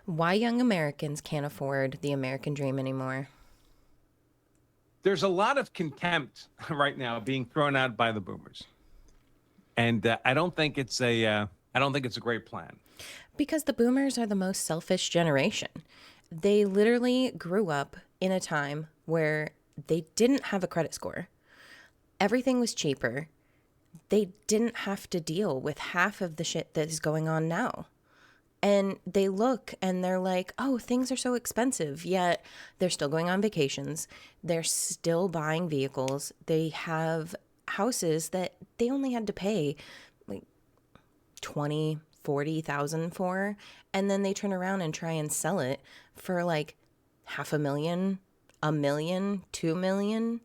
Why young Americans can't afford the American dream anymore. There's a lot of contempt right now being thrown out by the boomers, and I don't think it's a great plan. Because the boomers are the most selfish generation. They literally grew up in a time where they didn't have a credit score. Everything was cheaper. They didn't have to deal with half of the shit that is going on now. And they look and they're like, oh, things are so expensive. Yet they're still going on vacations. They're still buying vehicles. They have houses that they only had to pay like 40,000 for. And then they turn around and try and sell it for like 500,000, 1,000,000, 2,000,000.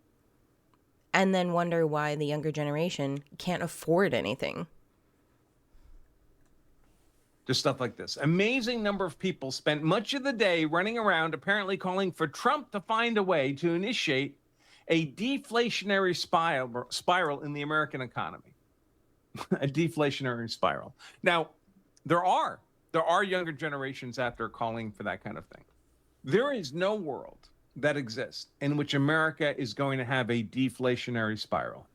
And then wonder why the younger generation can't afford anything. Just stuff like this. Amazing number of people spent much of the day running around apparently calling for Trump to find a way to initiate a deflationary spiral in the American economy. A deflationary spiral. Now, there are younger generations out there calling for that kind of thing. There is no world that exists in which America is going to have a deflationary spiral.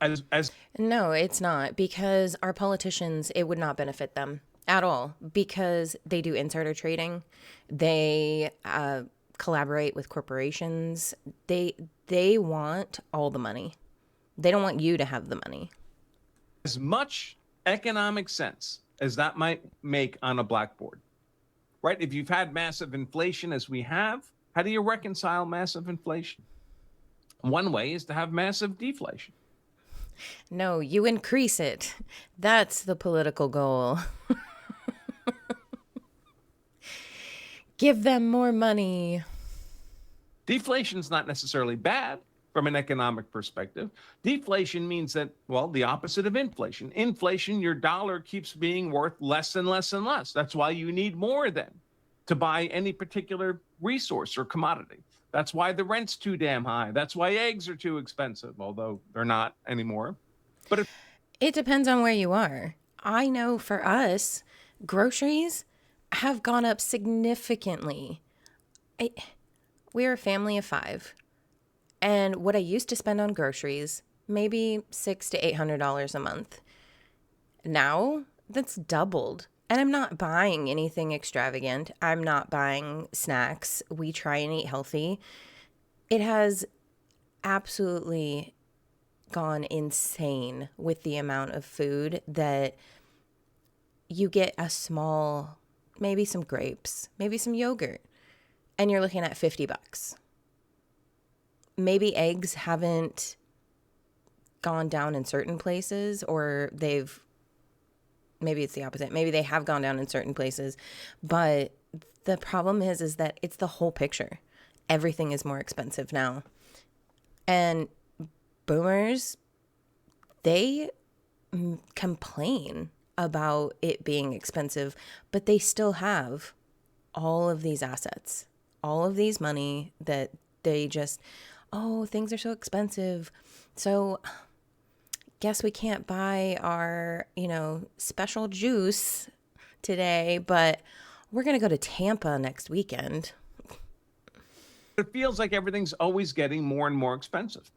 No, it's not, because our politicians, it would not benefit them at all, because they do insider trading. They collaborate with corporations. They want all the money. They don't want you to have the money. As much economic sense as that might make on a blackboard, right? If you've had massive inflation as we have, how do you reconcile massive inflation? One way is to have massive deflation. No, you increase it. That's the political goal. Give them more money. Deflation is not necessarily bad from an economic perspective. Deflation means that, well, the opposite of inflation. Inflation, your dollar keeps being worth less and less and less. That's why you need more then to buy any particular resource or commodity. That's why the rent's too damn high. That's why eggs are too expensive, although they're not anymore. But it depends on where you are. I know for us, groceries have gone up significantly. We're a family of 5. And what I used to spend on groceries, maybe $600 to $800 a month. Now that's doubled. And I'm not buying anything extravagant. I'm not buying snacks. We try and eat healthy. It has absolutely gone insane with the amount of food that you get a small, maybe some grapes, maybe some yogurt, and you're looking at $50. Maybe eggs haven't gone down in certain places, or maybe it's the opposite. Maybe they have gone down in certain places, but the problem is that it's the whole picture. Everything is more expensive now. And boomers, they complain about it being expensive, but they still have all of these assets, all of these money that they just, oh, things are so expensive. So guess we can't buy our, special juice today, but we're going to go to Tampa next weekend. It feels like everything's always getting more and more expensive.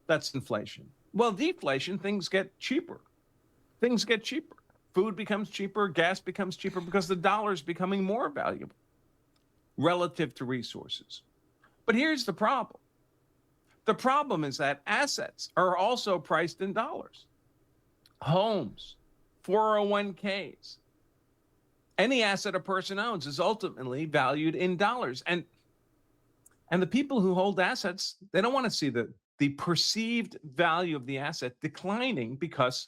That's inflation. Well, deflation, things get cheaper. Things get cheaper. Food becomes cheaper, gas becomes cheaper because the dollar is becoming more valuable relative to resources. But here's the problem. The problem is that assets are also priced in dollars. Homes, 401ks, any asset a person owns is ultimately valued in dollars. And the people who hold assets, they don't want to see the perceived value of the asset declining because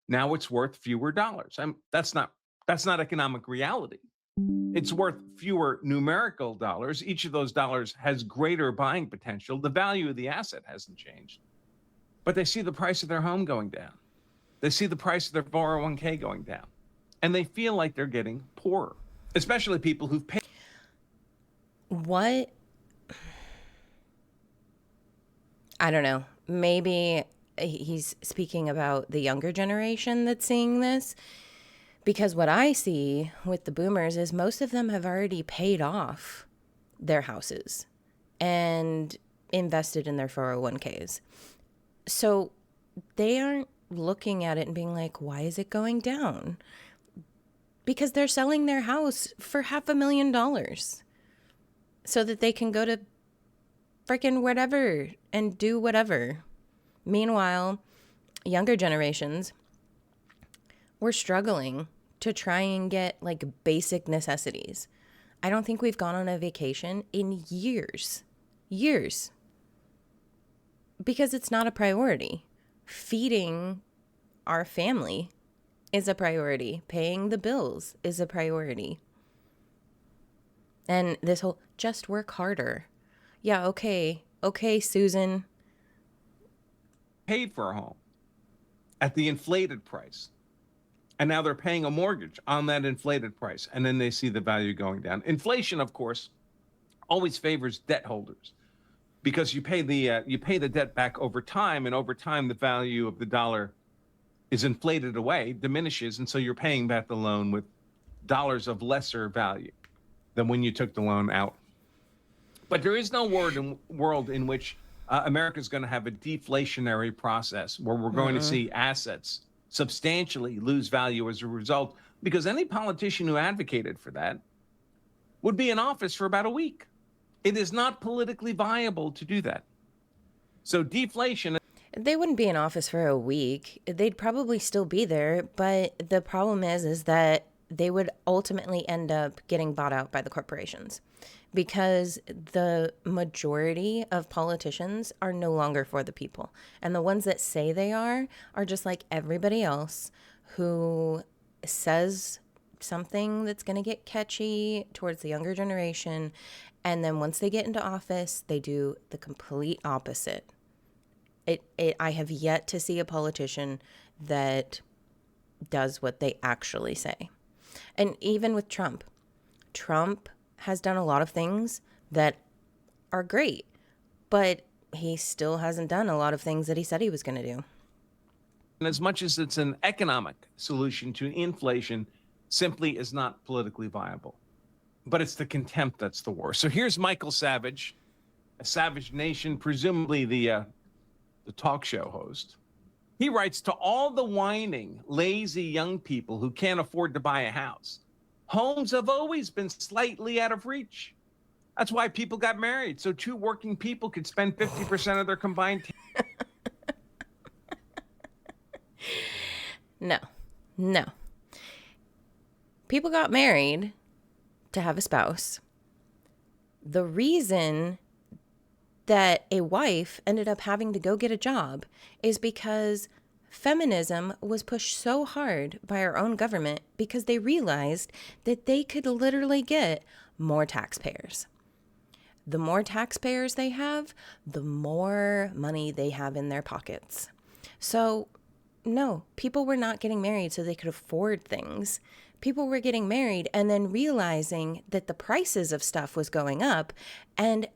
now it's worth fewer dollars. That's not economic reality. It's worth fewer numerical dollars. Each of those dollars has greater buying potential. The value of the asset hasn't changed. But they see the price of their home going down. They see the price of their 401k going down. And they feel like they're getting poorer, especially people who've paid. What? I don't know. Maybe he's speaking about the younger generation that's seeing this, Because what I see with the boomers is most of them have already paid off their houses and invested in their 401ks. So they aren't looking at it and being like, why is it going down? Because they're selling their house for $500,000 so that they can go to freaking whatever and do whatever. Meanwhile, younger generations, we're struggling to try and get like basic necessities. I don't think we've gone on a vacation in years. Years. Because it's not a priority. Feeding our family is a priority. Paying the bills is a priority. And this whole just work harder. Yeah, okay. Okay, Susan. Paid for a home at the inflated price. And now they're paying a mortgage on that inflated price. And then they see the value going down. Inflation, of course, always favors debt holders because you pay the debt back over time. And over time, the value of the dollar is inflated away, diminishes. And so you're paying back the loan with dollars of lesser value than when you took the loan out. But there is no world in which America is going to have a deflationary process where we're going to see assets substantially lose value as a result, because any politician who advocated for that would be in office for about a week. It is not politically viable to do that. So deflation. They wouldn't be in office for a week. They'd probably still be there, but the problem is that they would ultimately end up getting bought out by the corporations because the majority of politicians are no longer for the people. And the ones that say they are just like everybody else who says something that's going to get catchy towards the younger generation. And then once they get into office, they do the complete opposite. I have yet to see a politician that does what they actually say. And even with Trump has done a lot of things that are great, but he still hasn't done a lot of things that he said he was going to do. And as much as it's an economic solution to inflation, simply is not politically viable. But it's the contempt that's the worst. So here's Michael Savage, a Savage Nation, presumably the talk show host. He writes, to all the whining, lazy young people who can't afford to buy a house, homes have always been slightly out of reach. That's why people got married, so two working people could spend 50% of their combined. No. People got married to have a spouse. The reason that a wife ended up having to go get a job is because feminism was pushed so hard by our own government because they realized that they could literally get more taxpayers. The more taxpayers they have, the more money they have in their pockets. So, no, people were not getting married so they could afford things. People were getting married and then realizing that the prices of stuff was going up, and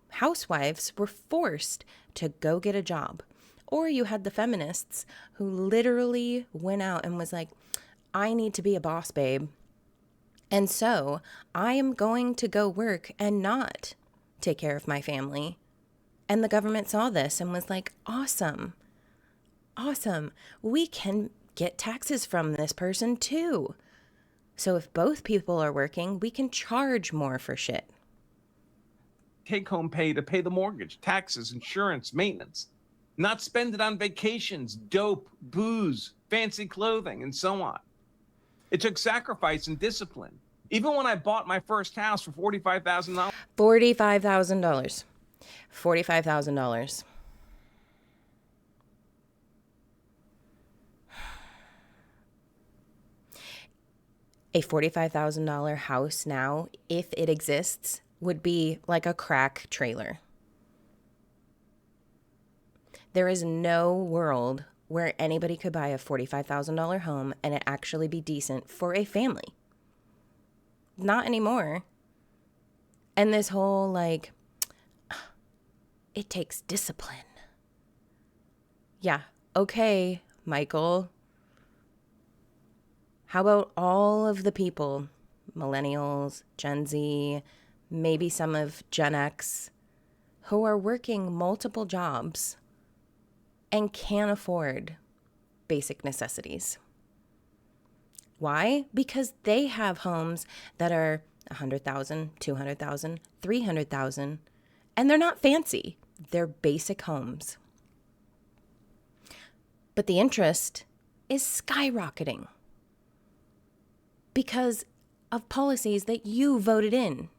housewives were forced to go get a job. Or you had the feminists who literally went out and was like, I need to be a boss, babe. And so I am going to go work and not take care of my family. And the government saw this and was like, awesome. We can get taxes from this person too. So if both people are working, we can charge more for shit. Take-home pay to pay the mortgage, taxes, insurance, maintenance. Not spend it on vacations, dope, booze, fancy clothing, and so on. It took sacrifice and discipline. Even when I bought my first house for $45,000. $45,000. A $45,000 house now, if it exists, would be like a crack trailer. There is no world where anybody could buy a $45,000 home and it actually be decent for a family. Not anymore. And this whole like, it takes discipline. Yeah, okay, Michael. How about all of the people, millennials, Gen Z, maybe some of Gen X, who are working multiple jobs and can't afford basic necessities? Why? Because they have homes that are 100,000, 200,000, 300,000, and they're not fancy. They're basic homes. But the interest is skyrocketing because of policies that you voted in.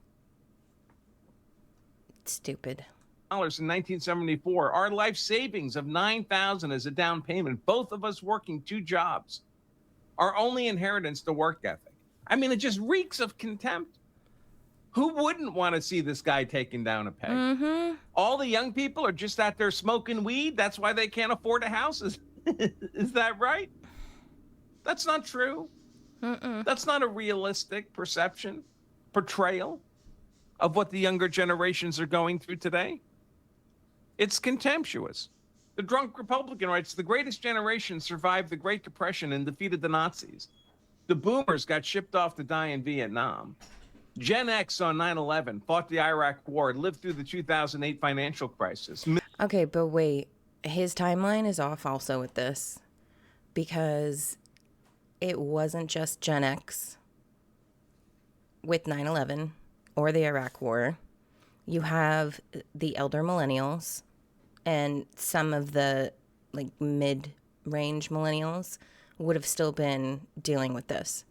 It's stupid. In 1974, our life savings of $9,000 as a down payment, both of us working 2 jobs, our only inheritance, the work ethic. I mean, it just reeks of contempt. Who wouldn't want to see this guy taking down a peg? Mm-hmm. All the young people are just out there smoking weed. That's why they can't afford a house. Is that right? That's not true. That's not a realistic portrayal of what the younger generations are going through today. It's contemptuous. The drunk Republican writes, the greatest generation survived the Great Depression and defeated the Nazis. The boomers got shipped off to die in Vietnam. Gen X on 9/11 fought the Iraq War and lived through the 2008 financial crisis. Okay, but wait. His timeline is off also with this because it wasn't just Gen X with 9/11 or the Iraq War. You have the elder millennials and some of the like mid-range millennials would have still been dealing with this.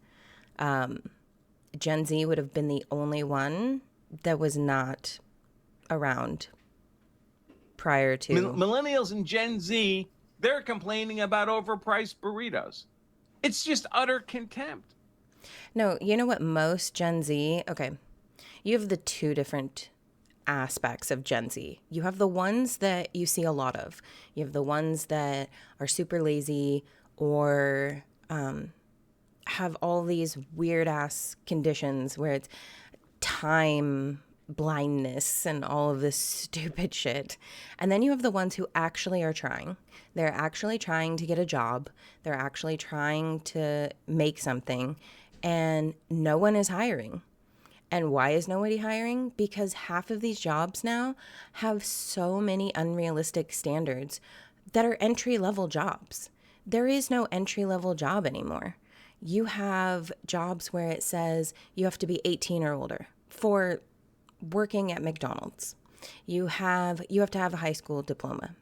Gen Z would have been the only one that was not around prior to. Millennials and Gen Z, they're complaining about overpriced burritos. It's just utter contempt. No, you know what most Gen Z, okay, you have the 2 different aspects of Gen Z. You have the ones that you see a lot of. You have the ones that are super lazy or have all these weird ass conditions where it's time blindness and all of this stupid shit. And then you have the ones who actually are trying. They're actually trying to get a job. They're actually trying to make something, and no one is hiring. And why is nobody hiring? Because half of these jobs now have so many unrealistic standards that are entry-level jobs. There is no entry-level job anymore. You have jobs where it says you have to be 18 or older for working at McDonald's. You have to have a high school diploma.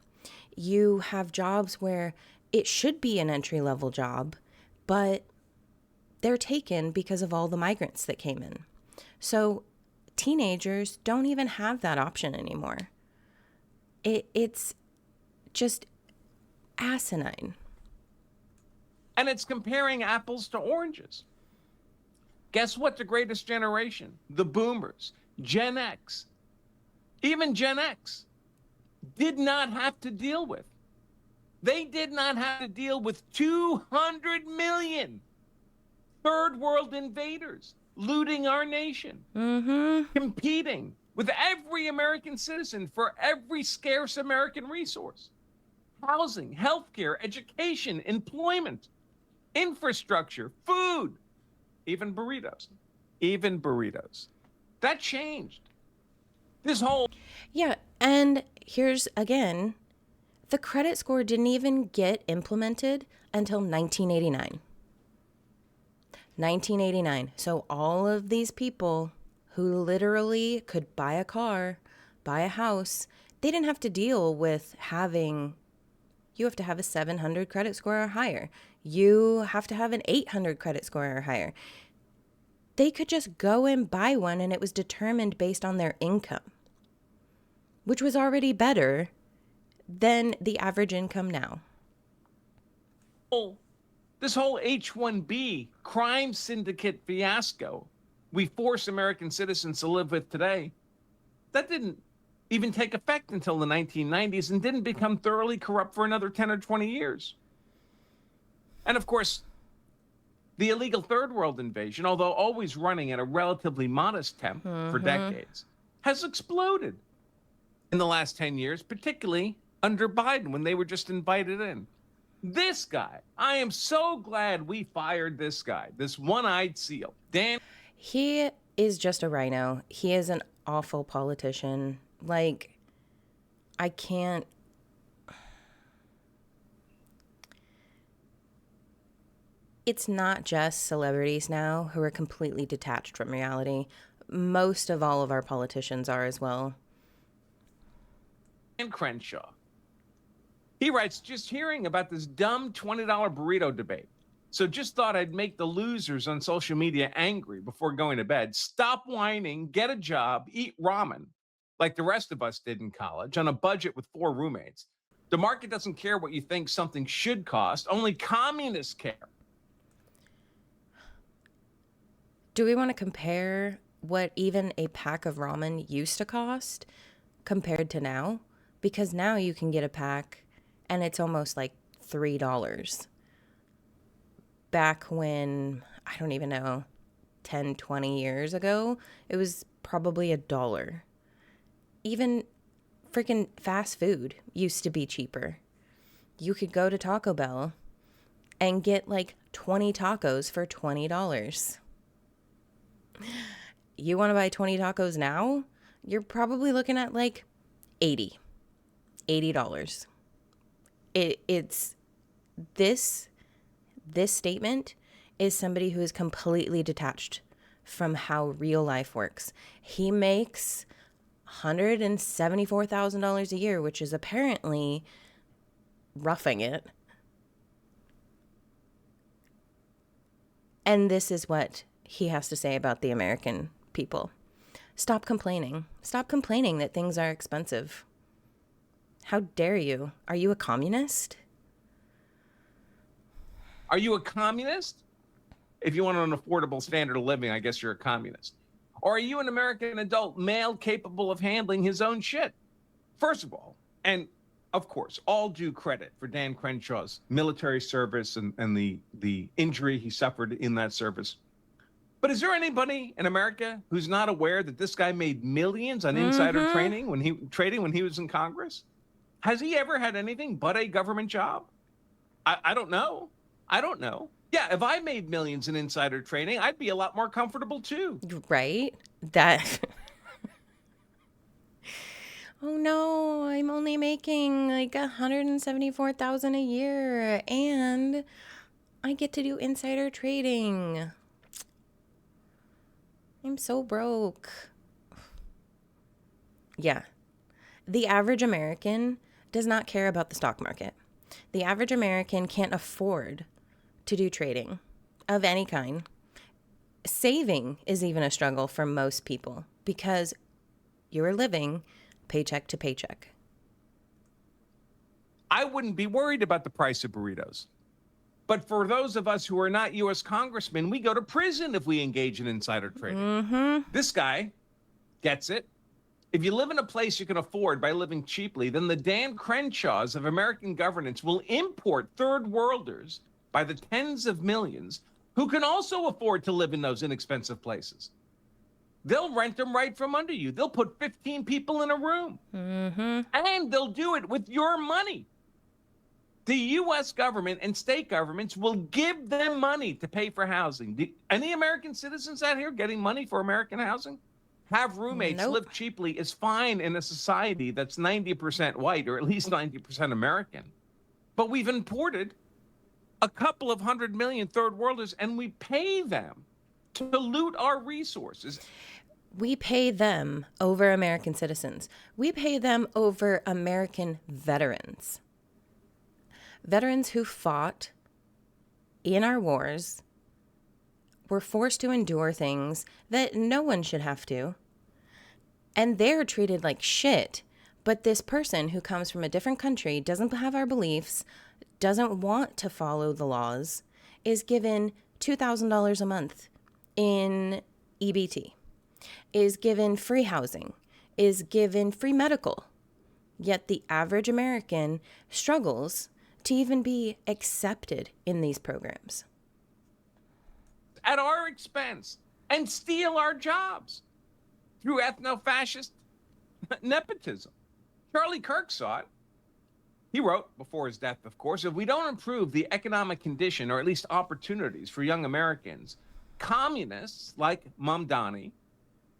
You have jobs where it should be an entry-level job, but they're taken because of all the migrants that came in. So teenagers don't even have that option anymore. It's just asinine. And it's comparing apples to oranges. Guess what? The greatest generation, the boomers, Gen X, even Gen X, did not have to deal with. They did not have to deal with 200 million third world invaders looting our nation, competing with every American citizen for every scarce American resource. Housing, healthcare, education, employment, infrastructure, food, even burritos. That changed. This whole... Yeah, and here's again, the credit score didn't even get implemented until 1989. 1989. So all of these people who literally could buy a car, buy a house, they didn't have to deal with you have to have a 700 credit score or higher. You have to have an 800 credit score or higher. They could just go and buy one, and it was determined based on their income, which was already better than the average income now. This whole H-1B crime syndicate fiasco we force American citizens to live with today, that didn't even take effect until the 1990s and didn't become thoroughly corrupt for another 10 or 20 years. And of course, the illegal third world invasion, although always running at a relatively modest temp for decades, has exploded in the last 10 years, particularly under Biden when they were just invited in. This guy, I am so glad we fired this guy, this one-eyed seal. Dan. He is just a rhino. He is an awful politician. Like, I can't. It's not just celebrities now who are completely detached from reality. Most of all of our politicians are as well. And Crenshaw. He writes, just hearing about this dumb $20 burrito debate. So just thought I'd make the losers on social media angry before going to bed. Stop whining, get a job, eat ramen, like the rest of us did in college, on a budget with 4 roommates. The market doesn't care what you think something should cost. Only communists care. Do we want to compare what even a pack of ramen used to cost compared to now? Because now you can get a pack and it's almost like $3. Back when, I don't even know, 10, 20 years ago, it was probably $1. Even freaking fast food used to be cheaper. You could go to Taco Bell and get like 20 tacos for $20. You want to buy 20 tacos now? You're probably looking at like $80. It's this statement is somebody who is completely detached from how real life works. He makes $174,000 a year, which is apparently roughing it. And this is what he has to say about the American people. Stop complaining. Stop complaining that things are expensive. How dare you? Are you a communist? Are you a communist? If you want an affordable standard of living, I guess you're a communist. Or are you an American adult male capable of handling his own shit? First of all, and of course, all due credit for Dan Crenshaw's military service and the injury he suffered in that service. But is there anybody in America who's not aware that this guy made millions on insider trading when he was in Congress? Has he ever had anything but a government job? I don't know. I don't know. Yeah, if I made millions in insider trading, I'd be a lot more comfortable too. Right? That. Oh no, I'm only making like $174,000 a year and I get to do insider trading. I'm so broke. Yeah. The average American does not care about the stock market. The average American can't afford to do trading of any kind. Saving is even a struggle for most people because you're living paycheck to paycheck. I wouldn't be worried about the price of burritos. But for those of us who are not U.S. congressmen, we go to prison if we engage in insider trading. This guy gets it. If you live in a place you can afford by living cheaply, then the Dan Crenshaws of American governance will import third worlders by the tens of millions who can also afford to live in those inexpensive places. They'll rent them right from under you. They'll put 15 people in a room. And they'll do it with your money. The U.S. government and state governments will give them money to pay for housing. Any American citizens out here getting money for American housing? Have roommates, Nope. live cheaply is fine in a society that's 90% white or at least 90% American. But we've imported a couple of 100 million third worlders and we pay them to loot our resources. We pay them over American citizens. We pay them over American veterans. Veterans who fought in our wars were forced to endure things that no one should have to. And they're treated like shit. But this person who comes from a different country, doesn't have our beliefs, doesn't want to follow the laws, is given $2,000 a month in EBT, is given free housing, is given free medical. Yet the average American struggles to even be accepted in these programs. At our expense and steal our jobs through ethno-fascist nepotism. Charlie Kirk saw it. He wrote before his death, of course, if we don't improve the economic condition, or at least opportunities for young Americans, communists like Mamdani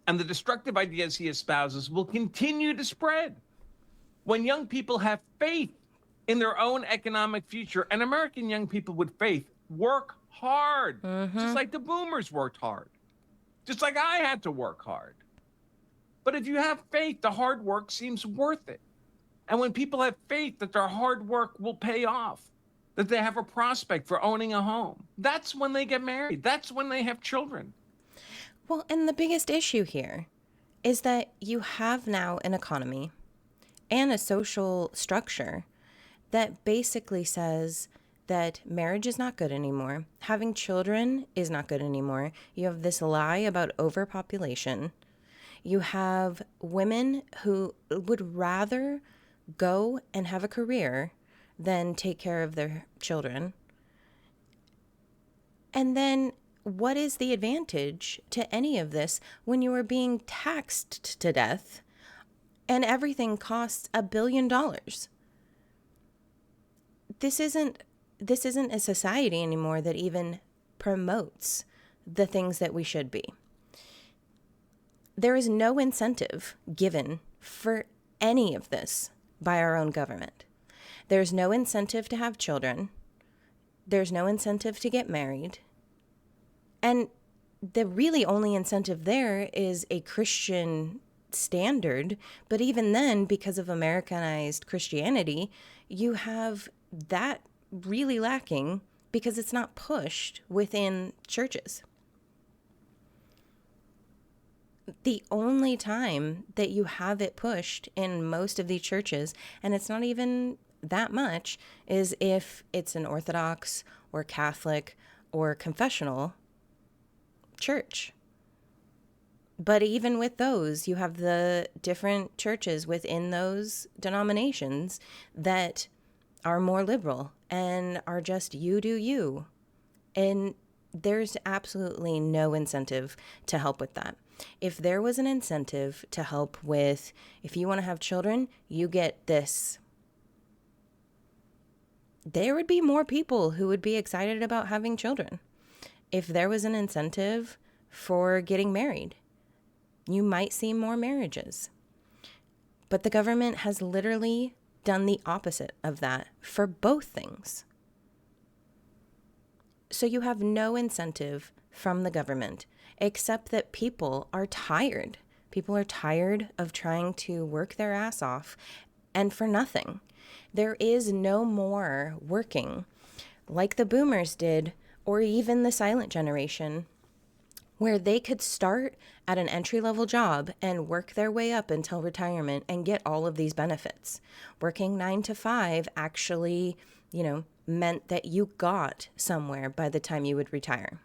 and the destructive ideas he espouses will continue to spread. When young people have faith in their own economic future, and American young people with faith work hard, just like the boomers worked hard, just like I had to work hard. But if you have faith, the hard work seems worth it. And when people have faith that their hard work will pay off, that they have a prospect for owning a home, that's when they get married. That's when they have children. Well, and the biggest issue here is that you have now an economy and a social structure that basically says that marriage is not good anymore. Having children is not good anymore. You have this lie about overpopulation. You have women who would rather go and have a career than take care of their children. And then what is the advantage to any of this when you are being taxed to death and everything costs $1 billion? This isn't a society anymore that even promotes the things that we should be. There is no incentive given for any of this by our own government. There's no incentive to have children. There's no incentive to get married. And the really only incentive there is a Christian standard. But even then, because of Americanized Christianity, you have that really lacking because it's not pushed within churches. The only time that you have it pushed in most of these churches, and it's not even that much, is if it's an Orthodox or Catholic or confessional church. But even with those, you have the different churches within those denominations that are more liberal and are just you do you. And there's absolutely no incentive to help with that. If there was an incentive to help with, if you want to have children, you get this, there would be more people who would be excited about having children. If there was an incentive for getting married, you might see more marriages. But the government has literally done the opposite of that for both things. So you have no incentive from the government, except that people are tired. People are tired of trying to work their ass off and for nothing. There is no more working like the boomers did, or even the silent generation, where they could start at an entry-level job and work their way up until retirement and get all of these benefits. Working 9 to 5 actually, meant that you got somewhere by the time you would retire.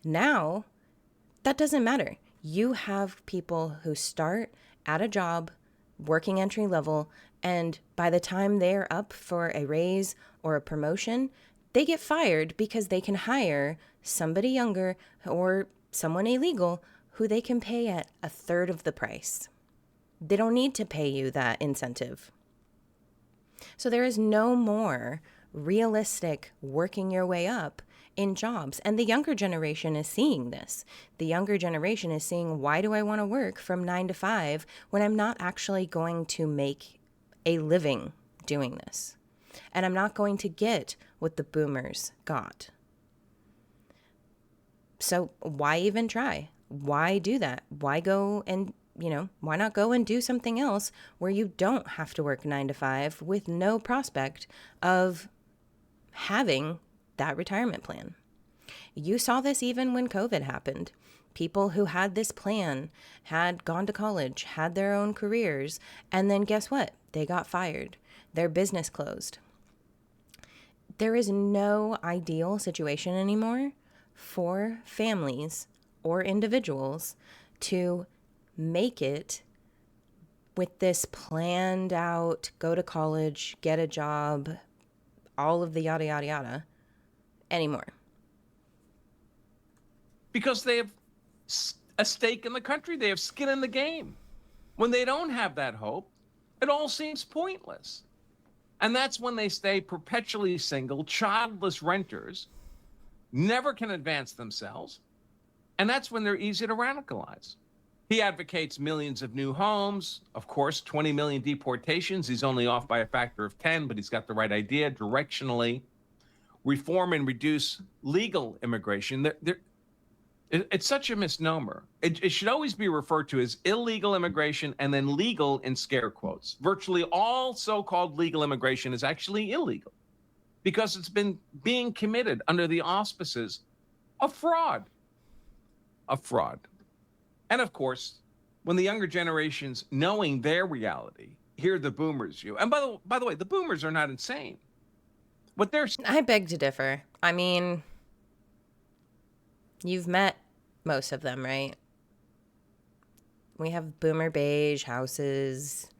Now, that doesn't matter. You have people who start at a job, working entry level, and by the time they're up for a raise or a promotion, they get fired because they can hire somebody younger or someone illegal who they can pay at a third of the price. They don't need to pay you that incentive. So there is no more realistic working your way up in jobs. And the younger generation is seeing this. The younger generation is seeing, why do I want to work from 9 to 5 when I'm not actually going to make a living doing this? And I'm not going to get what the boomers got. So why even try? Why do that? Why go and, why not go and do something else where you don't have to work 9 to 5 with no prospect of having that retirement plan? You saw this even when COVID happened. People who had this plan had gone to college, had their own careers, and then guess what? They got fired. Their business closed. There is no ideal situation anymore for families or individuals to make it with this planned out, go to college, get a job, all of the yada, yada, yada anymore. Because they have a stake in the country. They have skin in the game. When they don't have that hope, it all seems pointless. And that's when they stay perpetually single, childless renters, never can advance themselves. And that's when they're easy to radicalize. He advocates millions of new homes, of course, 20 million deportations. He's only off by a factor of 10, but he's got the right idea directionally. Reform and reduce legal immigration. It's such a misnomer. It should always be referred to as illegal immigration and then legal in scare quotes. Virtually all so-called legal immigration is actually illegal because it's been being committed under the auspices of fraud. Of fraud. And of course, when the younger generations, knowing their reality, hear the boomers view. And by the way, the boomers are not insane. What they're I beg to differ. I mean, you've met most of them, right? We have boomer beige houses.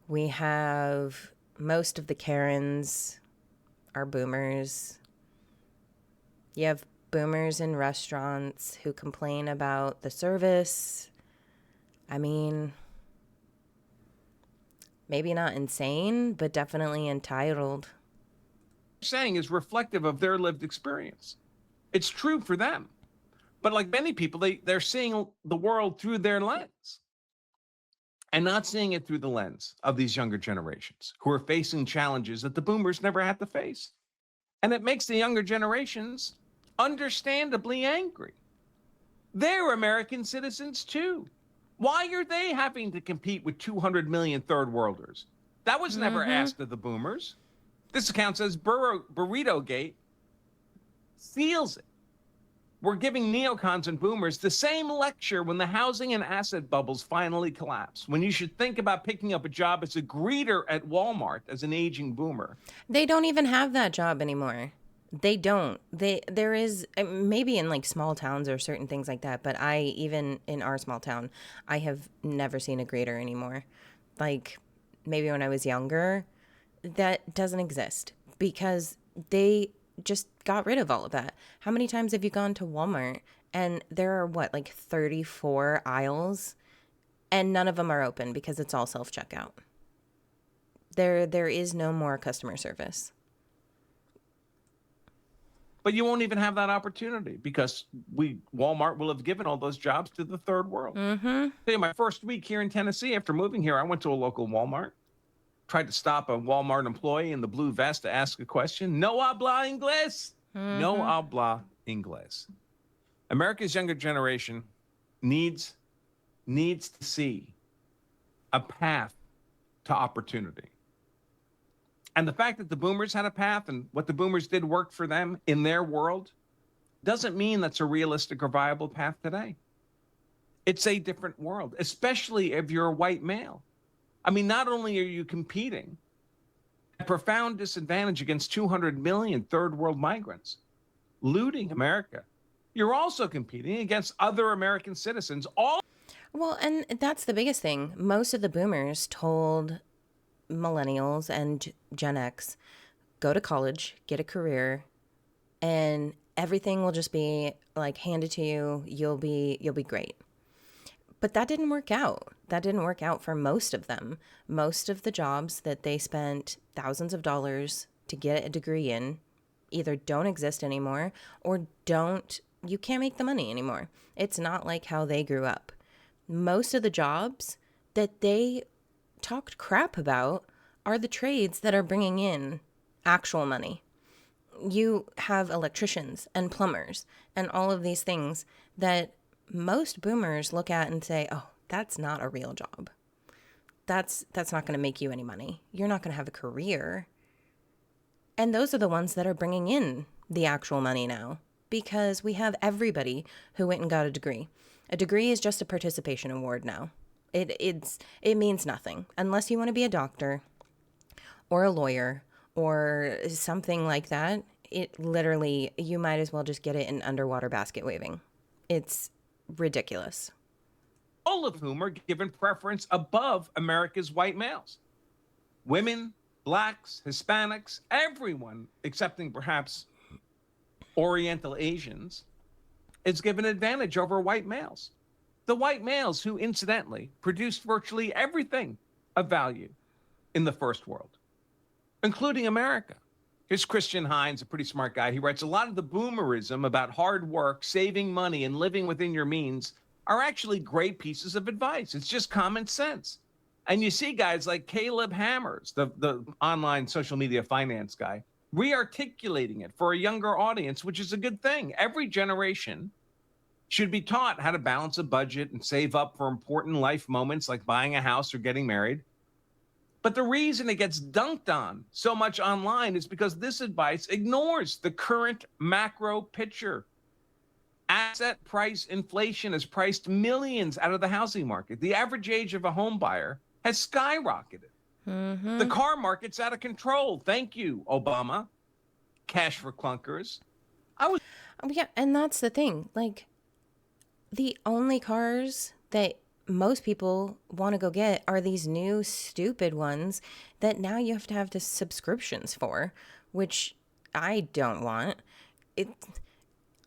We have most of the Karens are boomers. You have boomers in restaurants who complain about the service. I mean, maybe not insane, but definitely entitled. saying is reflective of their lived experience. It's true for them. But like many people, they're seeing the world through their lens and not seeing it through the lens of these younger generations who are facing challenges that the boomers never had to face. And it makes the younger generations understandably angry. They're American citizens too. Why are they having to compete with 200 million third worlders? That was never asked of the boomers. This account says Burrito Gate seals it. We're giving neocons and boomers the same lecture when the housing and asset bubbles finally collapse, when you should think about picking up a job as a greeter at Walmart as an aging boomer. They don't even have that job anymore. They don't. There is maybe in like small towns or certain things like that, but even in our small town, I have never seen a greeter anymore. Like maybe when I was younger, that doesn't exist because they just got rid of all of that. How many times have you gone to Walmart and there are like 34 aisles and none of them are open because it's all self-checkout? There is no more customer service. But you won't even have that opportunity because Walmart will have given all those jobs to the third world. My first week here in Tennessee, after moving here, I went to a local Walmart, tried to stop a Walmart employee in the blue vest to ask a question. No habla inglés. No habla inglés. America's younger generation needs to see a path to opportunity. And the fact that the boomers had a path and what the boomers did worked for them in their world doesn't mean that's a realistic or viable path today. It's a different world, especially if you're a white male. I mean, not only are you competing at profound disadvantage against 200 million third world migrants, looting America, you're also competing against other American citizens. Well, and that's the biggest thing. Most of the boomers told millennials and Gen X, go to college, get a career, and everything will just be like handed to you. You'll be great. But that didn't work out. That didn't work out for most of them. Most of the jobs that they spent thousands of dollars to get a degree in either don't exist anymore or you can't make the money anymore. It's not like how they grew up. Most of the jobs that they talked crap about are the trades that are bringing in actual money. You have electricians and plumbers and all of these things that most boomers look at and say, oh, that's not a real job. That's not going to make you any money. You're not going to have a career. And those are the ones that are bringing in the actual money now because we have everybody who went and got a degree. A degree is just a participation award now. It means nothing unless you want to be a doctor or a lawyer or something like that. It literally, you might as well just get it in underwater basket waving. It's ridiculous. All of whom are given preference above America's white males. Women, blacks, Hispanics, everyone, excepting perhaps Oriental Asians, is given advantage over white males. The white males who, incidentally, produced virtually everything of value in the first world. including America. Here's Christian Hines, a pretty smart guy. He writes, a lot of the boomerism about hard work, saving money, and living within your means are actually great pieces of advice. It's just common sense. And you see guys like Caleb Hammers, the online social media finance guy, re-articulating it for a younger audience, which is a good thing. Every generation should be taught how to balance a budget and save up for important life moments like buying a house or getting married. But the reason it gets dunked on so much online is because this advice ignores the current macro picture. Asset price inflation has priced millions out of the housing market. The average age of a home buyer has skyrocketed. The car market's out of control. Thank you, Obama. Cash for clunkers. Yeah, and that's the thing. Like, the only cars that most people want to go get are these new stupid ones that now you have to have the subscriptions for, which I don't want.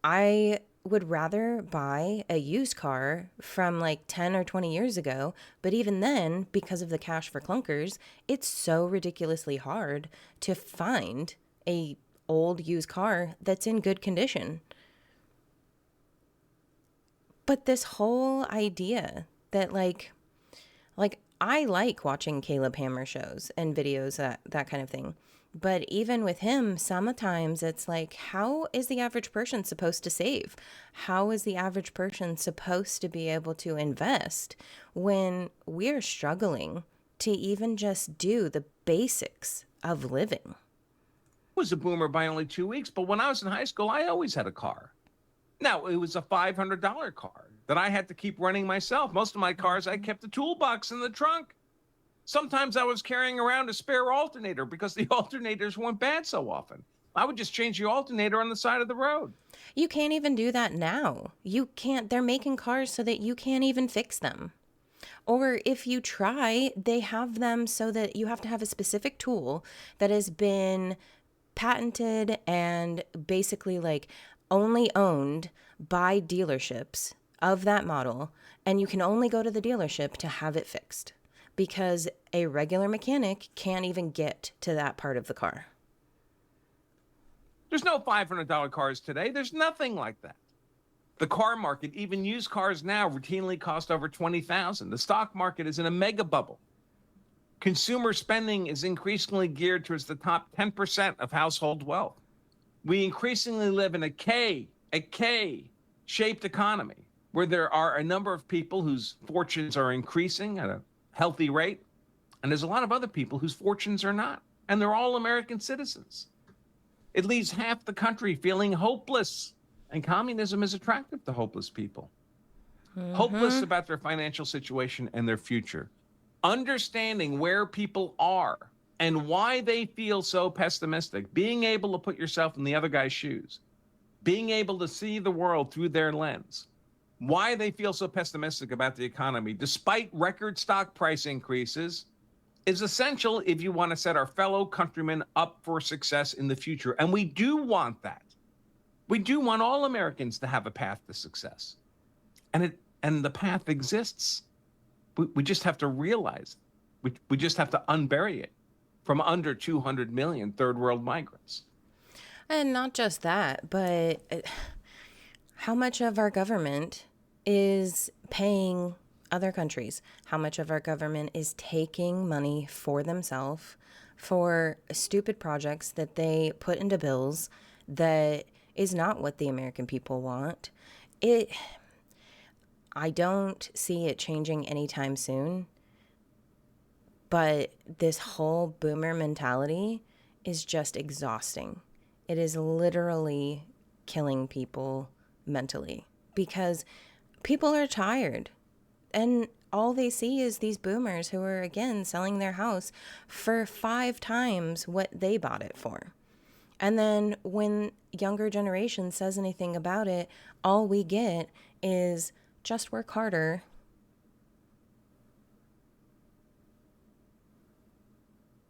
I would rather buy a used car from like 10 or 20 years ago, but even then, because of the cash for clunkers, it's so ridiculously hard to find a old used car that's in good condition. But this whole idea that like I like watching Caleb Hammer shows and videos, that kind of thing. But even with him, sometimes it's like, how is the average person supposed to save? How is the average person supposed to be able to invest when we're struggling to even just do the basics of living? I was a boomer by only 2 weeks, but when I was in high school, I always had a car. Now, it was a $500 car that I had to keep running myself. Most of my cars, I kept the toolbox in the trunk. Sometimes I was carrying around a spare alternator because the alternators weren't bad so often. I would just change the alternator on the side of the road. You can't even do that now. You can't. They're making cars so that you can't even fix them. Or if you try, they have them so that you have to have a specific tool that has been patented and basically like only owned by dealerships of that model. And you can only go to the dealership to have it fixed, because a regular mechanic can't even get to that part of the car. There's no $500 cars today. There's nothing like that. The car market, even used cars now, routinely cost over $20,000. The stock market is in a mega bubble. Consumer spending is increasingly geared towards the top 10% of household wealth. We increasingly live in a K-shaped economy where there are a number of people whose fortunes are increasing at a healthy rate, and there's a lot of other people whose fortunes are not, and they're all American citizens. It leaves half the country feeling hopeless, and communism is attractive to hopeless people. Hopeless about their financial situation and their future. Understanding where people are and why they feel so pessimistic, being able to put yourself in the other guy's shoes, being able to see the world through their lens, why they feel so pessimistic about the economy, despite record stock price increases, is essential if you want to set our fellow countrymen up for success in the future. And we do want that. We do want all Americans to have a path to success. And the path exists. We just have to realize it. We just have to unbury it from under 200 million third world migrants. And not just that, but how much of our government is paying other countries? How much of our government is taking money for themselves for stupid projects that they put into bills that is not what the American people want? I don't see it changing anytime soon, but this whole boomer mentality is just exhausting. It is literally killing people mentally because people are tired, and all they see is these boomers who are, again, selling their house for 5 times what they bought it for. And then when younger generation says anything about it, all we get is just work harder.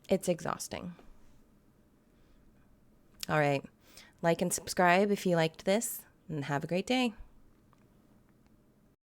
It's exhausting. All right. Like and subscribe if you liked this, and have a great day.